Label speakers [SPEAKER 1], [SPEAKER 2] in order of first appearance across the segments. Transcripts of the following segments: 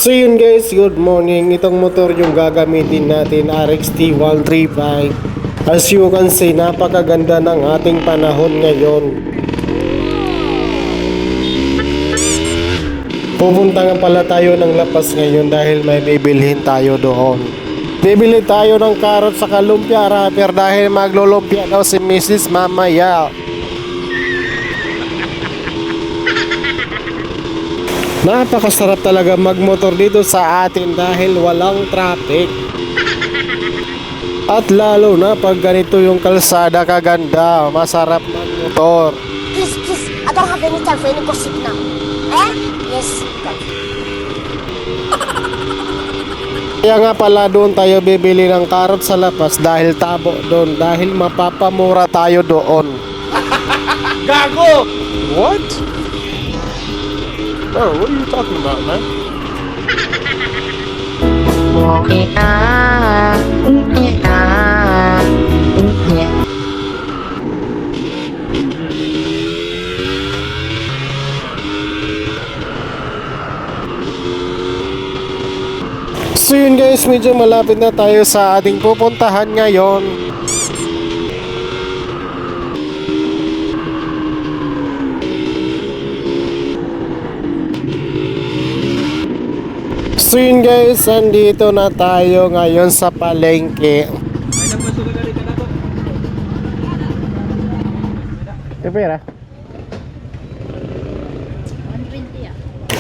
[SPEAKER 1] So yun guys, good morning. Itong motor yung gagamitin natin, RXT 135. As you can see, napakaganda ng ating panahon ngayon. Pupunta nga pala tayo ng Lapas ngayon dahil may bibilhin tayo doon. Bibili tayo ng karot sa lumpia wrapper dahil maglulumpia daw si Mrs. mamaya. Napakasarap talaga magmotor dito sa atin dahil walang traffic. At lalo na pag ganito yung kalsada kaganda, masarap magmotor.
[SPEAKER 2] Please, I don't have any time for any gossip now. Eh? Yes,
[SPEAKER 1] Kaya nga pala doon tayo bibili ng karot sa Lapas dahil tabo doon, dahil mapapamura tayo doon.
[SPEAKER 3] Gago!
[SPEAKER 1] What? Bro, what are you talking about, man? So yun guys, medyo malapit na tayo sa ating pupuntahan ngayon. So yun guys, andito na tayo ngayon sa palengke. Pera?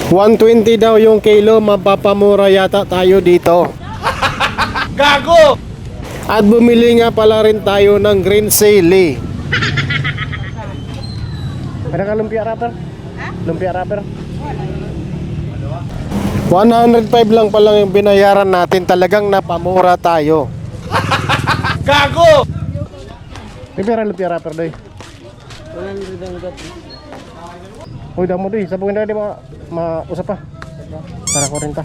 [SPEAKER 1] 120 daw yung kilo, mapapamura yata tayo dito.
[SPEAKER 3] Gago!
[SPEAKER 1] At bumili nga pala rin tayo ng green sili. Ada ka lumpia wrapper? Lumpia wrapper? 105 lang pala yung binayaran natin, talagang napamura tayo.
[SPEAKER 3] Gago!
[SPEAKER 1] May pera lumpia wrapper doy. 100 ang gat. Uy, damo doy, sabungin na di mausap pa. Para ko rin ta.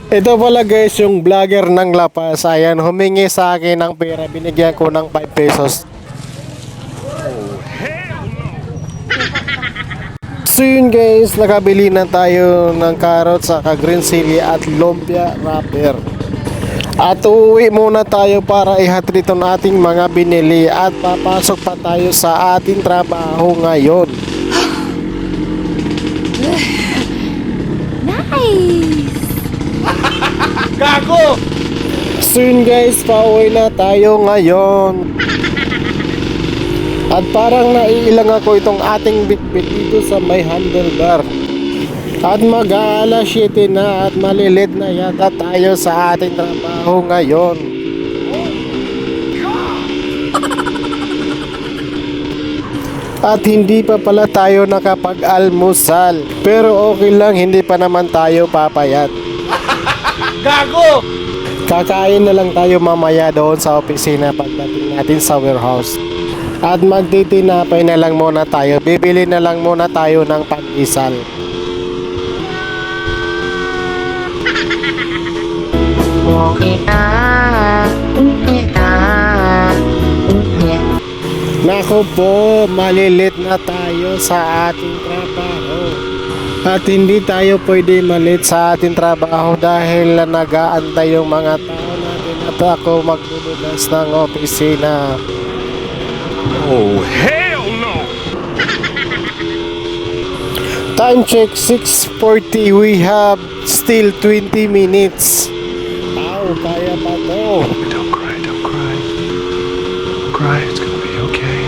[SPEAKER 1] Ito pala guys yung vlogger ng Lapas. Ayan, humingi sa akin ng pera, binigyan ko ng 5 pesos. So yun guys, nakabili na tayo ng karot sa green sili at lumpia wrapper. At uuwi muna tayo para ihatid ito ng ating mga binili at papasok pa tayo sa ating trabaho ngayon.
[SPEAKER 2] Nice!
[SPEAKER 3] Gago!
[SPEAKER 1] So yun guys, pauwi na tayo ngayon. At parang naiilang ako itong ating bitbit dito sa may handlebar. At mag-aalas 7 na at malilit na yata tayo sa ating trabaho ngayon. At hindi pa pala tayo nakapag-almusal. Pero okay lang, hindi pa naman tayo papayat.
[SPEAKER 3] Gago!
[SPEAKER 1] Kakain na lang tayo mamaya doon sa opisina pagdating natin sa warehouse. At magtitinapay na lang muna tayo. Bibili na lang muna tayo ng pag-isal. Nako po, malilit na tayo sa ating trabaho. At hindi tayo pwede malit sa ating trabaho dahil nag-aantay yung mga tao natin at ako magbubukas ng opisina.
[SPEAKER 3] Oh, hell no!
[SPEAKER 1] Time check 6:40. We have still 20 minutes. Kaya pa to.
[SPEAKER 3] Don't cry, don't cry. Don't cry, it's gonna be okay.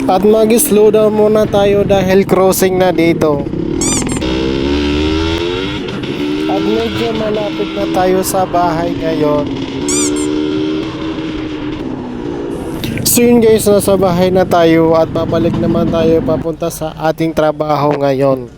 [SPEAKER 1] At mag-slow down muna tayo dahil crossing na dito. At medyo malapit na tayo sa bahay ngayon. So yun guys, nasa bahay na tayo at babalik naman tayo papunta sa ating trabaho ngayon.